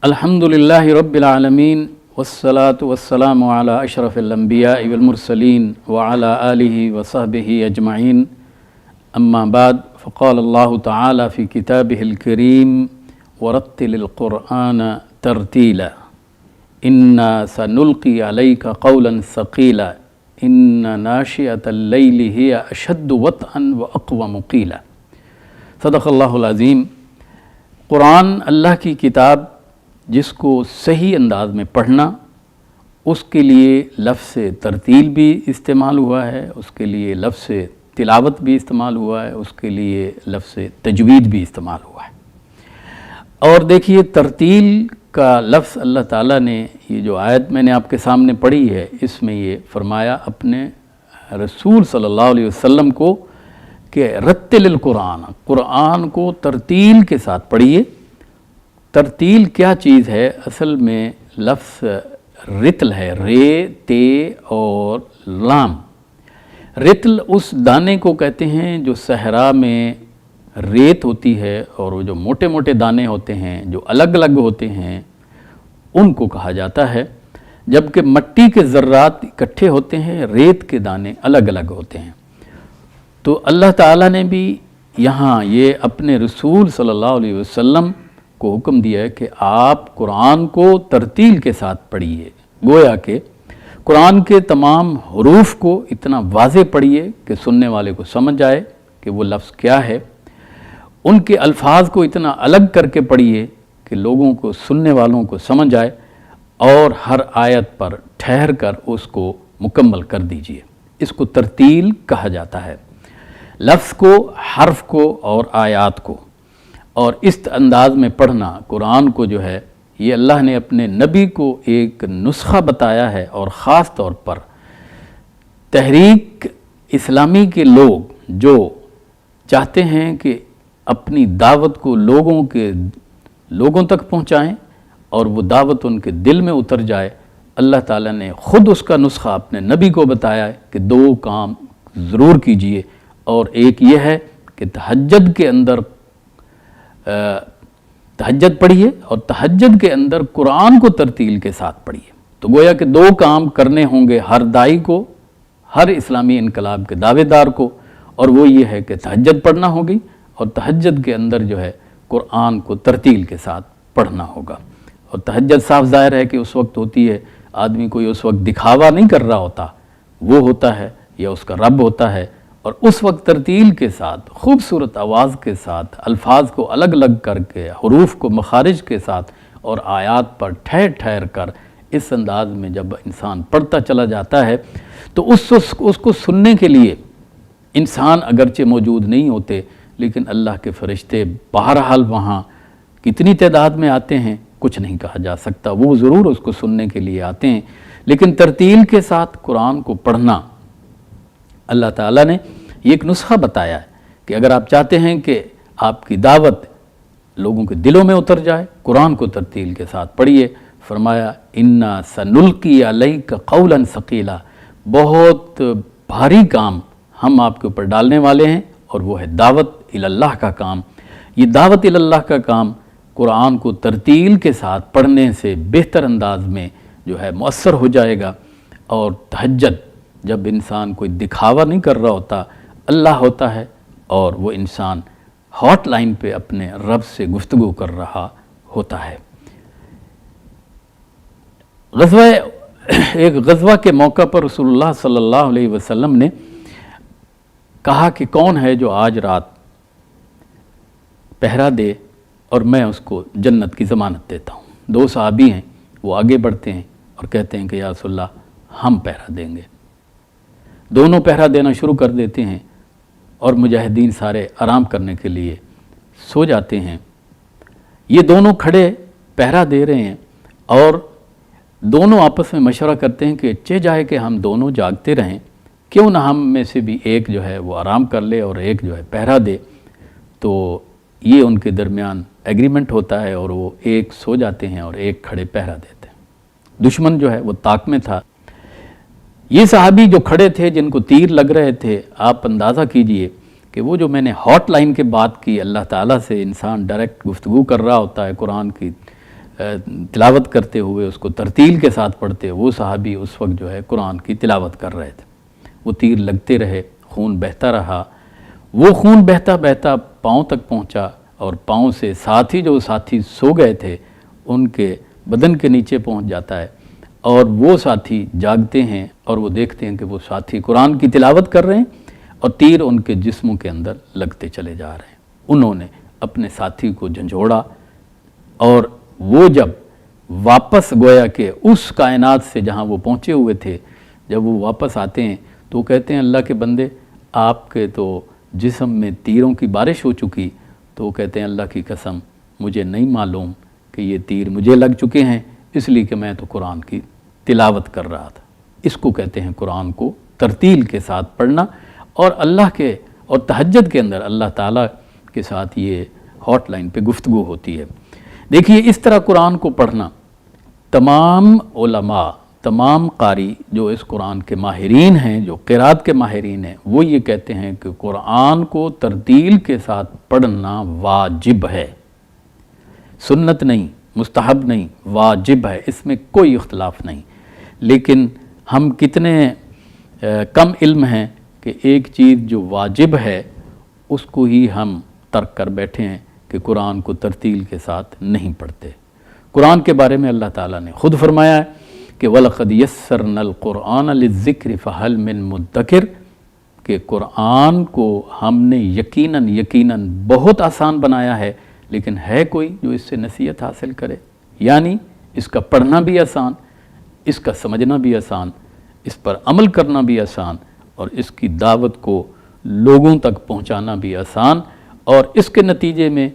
अल्हम्दुलिल्लाहि रब्बिल आलमीन वस्सलातु वस्सलामु अला अशरफिल अंबियाइ वल मुरसलीन व अला आलिहि व सहबिहि अजमईन अम्मा बाद फ़क़ाल अल्लाहु तआला फ़ी किताबिहिल करीम वरत्तिलिल क़ुरआन तरतीला इन्ना सनुल्क़ी अलैका क़ौलन सक़ीला इन्ना नाशिअतल लैलि हिय अशद्दु वत्अन व अक़वमु क़ीला। सदक़ल्लाहुल अज़ीम। क़ुरान अल्लाह की किताब जिसको सही अंदाज में पढ़ना, उसके लिए लफ्ज़ तरतील भी इस्तेमाल हुआ है, उसके लिए लफ्ज़ तिलावत भी इस्तेमाल हुआ है, उसके लिए लफ्ज़ तजवीद भी इस्तेमाल हुआ है। और देखिए तरतील का लफ्ज़ अल्लाह ताला ने, ये जो आयत मैंने आपके सामने पढ़ी है, इसमें ये फरमाया अपने रसूल सल्लल्लाहु अलैहि वसल्लम को कि रत्तिलिल कुरान, कुरान को तरतील के साथ पढ़िए। तरतील क्या चीज़ है? असल में लफ्ज़ रितल है, रे ते और लाम। रितल उस दाने को कहते हैं जो सहरा में रेत होती है और वो जो मोटे मोटे दाने होते हैं जो अलग अलग होते हैं उनको कहा जाता है, जबकि मट्टी के ज़र्रात इकट्ठे होते हैं, रेत के दाने अलग अलग होते हैं। तो अल्लाह ताला ने भी यहाँ ये अपने रसूल सल्लल्लाहु अलैहि वसल्लम को हुक्म दिया है कि आप कुरान को तरतील के साथ पढ़िए। गोया कि कुरान के तमाम हरूफ को इतना वाज़े पढ़िए कि सुनने वाले को समझ आए कि वो लफ्ज़ क्या है। उनके अल्फाज को इतना अलग करके पढ़िए कि लोगों को, सुनने वालों को समझ आए, और हर आयत पर ठहर कर उसको मुकम्मल कर दीजिए। इसको तरतील कहा जाता है। लफ्ज़ को, हर्फ को और आयात को, और इस अंदाज में पढ़ना कुरान को जो है, ये अल्लाह ने अपने नबी को एक नुस्खा बताया है। और ख़ास तौर पर तहरीक इस्लामी के लोग जो चाहते हैं कि अपनी दावत को लोगों तक पहुँचाएँ और वो दावत उनके दिल में उतर जाए, अल्लाह ताला ने ख़ुद उसका नुस्खा अपने नबी को बताया है कि दो काम ज़रूर कीजिए। और एक ये है कि तहज्जुद के अंदर तहज्जुद पढ़िए और तहज्जुद के अंदर कुरान को तरतील के साथ पढ़िए। तो गोया कि दो काम करने होंगे हर दाई को, हर इस्लामी इनकलाब के दावेदार को, और वो ये है कि तहज्जुद पढ़ना होगी और तहज्जुद के अंदर जो है कुरान को तरतील के साथ पढ़ना होगा। और तहज्जुद साफ ज़ाहिर है कि उस वक्त होती है, आदमी कोई उस वक्त दिखावा नहीं कर रहा होता, वो होता है या उसका रब होता है, और उस वक्त तरतील के साथ, खूबसूरत आवाज़ के साथ, अल्फाज को अलग अलग करके, हरूफ को मखारिज के साथ और आयात पर ठहर ठहर कर इस अंदाज में जब इंसान पढ़ता चला जाता है, तो उसको सुनने के लिए इंसान अगरचे मौजूद नहीं होते, लेकिन अल्लाह के फ़रिश्ते बहरहाल वहाँ कितनी तादाद में आते हैं कुछ नहीं कहा जा सकता, वो ज़रूर उसको सुनने के लिए आते हैं। लेकिन तरतील के साथ कुरान को पढ़ना, अल्लाह ताला ने ये एक नुस्खा बताया है कि अगर आप चाहते हैं कि आपकी दावत लोगों के दिलों में उतर जाए, कुरान को तरतील के साथ पढ़िए। फरमाया इन्ना सनुल्क़ी अलैका क़ौलन सक़ीला, बहुत भारी काम हम आपके ऊपर डालने वाले हैं, और वो है दावत इलल्लाह का काम। ये दावत इलल्लाह का काम कुरान को तरतील के साथ पढ़ने से बेहतर अंदाज में जो है मुअस्सर हो जाएगा। और तहज्जुद, जब इंसान कोई दिखावा नहीं कर रहा होता, अल्लाह होता है, और वो इंसान हॉट लाइन पे अपने रब से गुफ्तगू कर रहा होता है। एक ग़ज़वा के मौका पर रसूलुल्लाह सल्लल्लाहु अलैहि वसल्लम ने कहा कि कौन है जो आज रात पहरा दे और मैं उसको जन्नत की ज़मानत देता हूँ। दो सहाबी हैं, वो आगे बढ़ते हैं और कहते हैं कि या रसूलल्लाह, हम पहरा देंगे। दोनों पहरा देना शुरू कर देते हैं और मुजाहिदीन सारे आराम करने के लिए सो जाते हैं। ये दोनों खड़े पहरा दे रहे हैं और दोनों आपस में मशवरा करते हैं कि अच्छे जाए कि हम दोनों जागते रहें, क्यों ना हम में से भी एक जो है वो आराम कर ले और एक जो है पहरा दे। तो ये उनके दरमियान एग्रीमेंट होता है और वो एक सो जाते हैं और एक खड़े पहरा देते हैं। दुश्मन जो है वो ताक में था। ये सहाबी जो खड़े थे, जिनको तीर लग रहे थे, आप अंदाज़ा कीजिए कि वो जो मैंने हॉट लाइन के बात की, अल्लाह ताला से इंसान डायरेक्ट गुफ्तगू कर रहा होता है कुरान की تلاوت کرتے ہوئے اس کو ترتیل کے ساتھ پڑھتے، وہ صحابی اس وقت جو ہے قرآن کی تلاوت کر رہے تھے۔ وہ تیر لگتے رہے، خون بہتا رہا، وہ خون بہتا بہتا پاؤں تک پہنچا، اور پاؤں سے ساتھ ہی جو ساتھی سو گئے تھے ان کے بدن کے نیچے پہنچ جاتا ہے، اور وہ ساتھی جاگتے ہیں اور وہ دیکھتے ہیں کہ وہ ساتھی قرآن کی تلاوت کر رہے ہیں اور تیر ان کے جسموں کے اندر لگتے چلے جا رہے ہیں۔ انہوں نے اپنے ساتھی کو جھنجھوڑا، اور وہ جب واپس گویا کہ اس کائنات سے جہاں وہ پہنچے ہوئے تھے، جب وہ واپس آتے ہیں تو وہ کہتے ہیں اللہ کے بندے، آپ کے تو جسم میں تیروں کی بارش ہو چکی۔ تو وہ کہتے ہیں اللہ کی قسم، مجھے نہیں معلوم کہ یہ تیر مجھے لگ چکے ہیں، اس لیے کہ میں تو قرآن کی تلاوت کر رہا تھا۔ اس کو کہتے ہیں قرآن کو ترتیل کے ساتھ پڑھنا، اور اللہ کے اور تہجد کے اندر اللہ تعالیٰ کے ساتھ یہ ہاٹ لائن پہ گفتگو ہوتی ہے۔ دیکھیے اس طرح قرآن کو پڑھنا، تمام علماء، تمام قاری جو اس قرآن کے ماہرین ہیں، جو قرات کے ماہرین ہیں، وہ یہ کہتے ہیں کہ قرآن کو ترتیل کے ساتھ پڑھنا واجب ہے، سنت نہیں، مستحب نہیں، واجب ہے، اس میں کوئی اختلاف نہیں۔ لیکن ہم کتنے کم علم ہیں کہ ایک چیز جو واجب ہے اس کو ہی ہم ترک کر بیٹھے ہیں کہ قرآن کو ترتیل کے ساتھ نہیں پڑھتے۔ قرآن کے بارے میں اللہ تعالیٰ نے خود فرمایا ہے کہ وَلَقَدْ يَسَّرْنَا الْقُرْآنَ لِلذِّكْرِ فَهَلْ مِن مُدَّكِرٍ، کہ قرآن کو ہم نے یقیناً بہت آسان بنایا ہے، لیکن ہے کوئی جو اس سے نصیحت حاصل کرے؟ یعنی اس کا پڑھنا بھی آسان، اس کا سمجھنا بھی آسان، اس پر عمل کرنا بھی آسان، اور اس کی دعوت کو لوگوں تک پہنچانا بھی آسان، اور اس کے نتیجے میں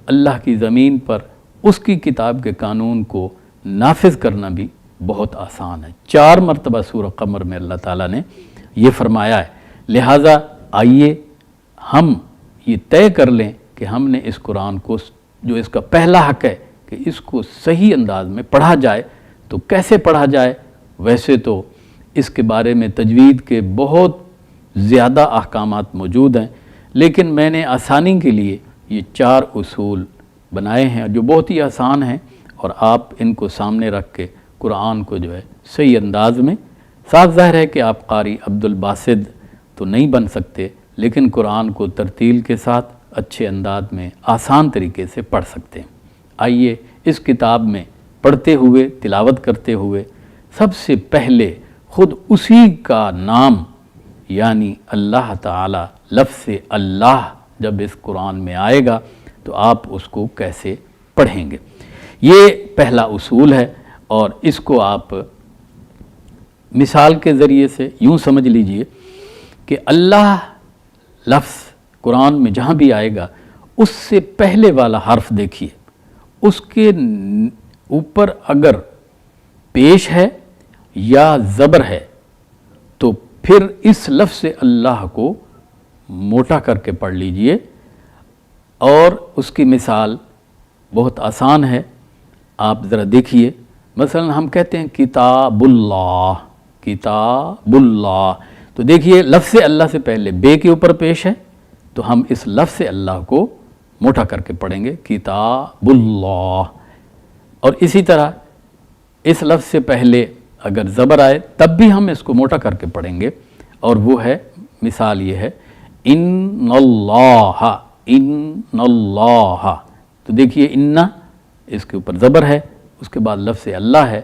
اللہ کی زمین پر اس کی کتاب کے قانون کو نافذ کرنا بھی بہت آسان ہے۔ 4 مرتبہ سورہ قمر میں اللہ تعالیٰ نے یہ فرمایا ہے۔ لہٰذا آئیے ہم یہ طے کر لیں کہ ہم نے اس قرآن کو، جو اس کا پہلا حق ہے کہ اس کو صحیح انداز میں پڑھا جائے، تو کیسے پڑھا جائے؟ ویسے تو اس کے بارے میں تجوید کے بہت زیادہ احکامات موجود ہیں، لیکن میں نے آسانی کے لیے یہ 4 اصول بنائے ہیں جو بہت ہی آسان ہیں، اور آپ ان کو سامنے رکھ کے قرآن کو جو ہے صحیح انداز میں، صاف ظاہر ہے کہ آپ قاری عبد الباسط تو نہیں بن سکتے، لیکن قرآن کو ترتیل کے ساتھ اچھے انداز میں آسان طریقے سے پڑھ سکتے ہیں۔ آئیے اس کتاب میں پڑھتے ہوئے، تلاوت کرتے ہوئے، سب سے پہلے خود اسی کا نام یعنی اللہ تعالی، لفظ اللہ جب اس قرآن میں آئے گا تو آپ اس کو کیسے پڑھیں گے، یہ پہلا اصول ہے۔ اور اس کو آپ مثال کے ذریعے سے یوں سمجھ لیجئے کہ اللہ لفظ قرآن میں جہاں بھی آئے گا اس سے پہلے والا حرف دیکھیے، اس کے اوپر اگر پیش ہے یا زبر ہے تو پھر اس لفظ اللہ کو موٹا کر کے پڑھ لیجئے، اور اس کی مثال بہت آسان ہے۔ آپ ذرا دیکھیے، مثلا ہم کہتے ہیں کتاب اللہ، کتاب اللہ، تو دیکھیے لفظ اللہ سے پہلے بے کے اوپر پیش ہے، تو ہم اس لفظ اللہ کو موٹا کر کے پڑھیں گے کتاب اللہ، اور اسی طرح اس لفظ سے پہلے اگر زبر آئے تب بھی ہم اس کو موٹا کر کے پڑھیں گے، اور وہ ہے، مثال یہ ہے ان اللہ، ان اللہ، تو دیکھیے ان اس کے اوپر زبر ہے، اس کے بعد لفظ اللہ ہے،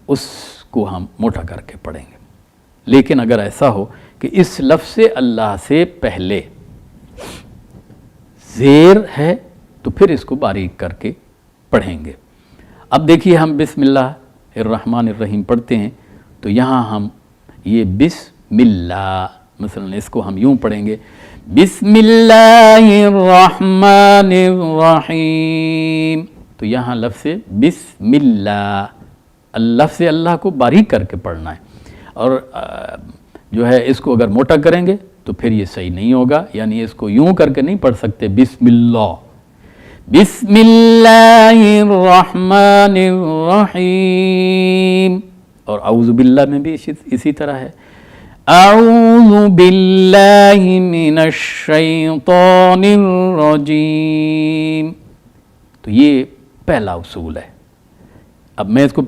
اس کو ہم موٹا کر کے پڑھیں گے۔ لیکن اگر ایسا ہو کہ اس لفظ اللہ سے پہلے زیر ہے تو پھر اس کو باریک کر کے پڑھیں گے۔ اب دیکھیے ہم بسم اللہ الرحمن الرحیم پڑھتے ہیں، تو یہاں ہم یہ بسم اللہ، مثلا اس کو ہم یوں پڑھیں گے بسم اللہ الرحمن الرحیم، تو یہاں لفظ بسم اللہ، لفظ اللہ کو باریک کر کے پڑھنا ہے، اور جو ہے اس کو اگر موٹا کریں گے تو پھر یہ صحیح نہیں ہوگا، یعنی اس کو یوں کر کے نہیں پڑھ سکتے بسم اللہ، بسم اللہ الرحمن الرحیم، اور اعوذ باللہ میں بھی اسی طرح ہے، اعوذ باللہ من الشیطان الرجیم، تو یہ پہلا اصول ہے۔ اب میں اس کو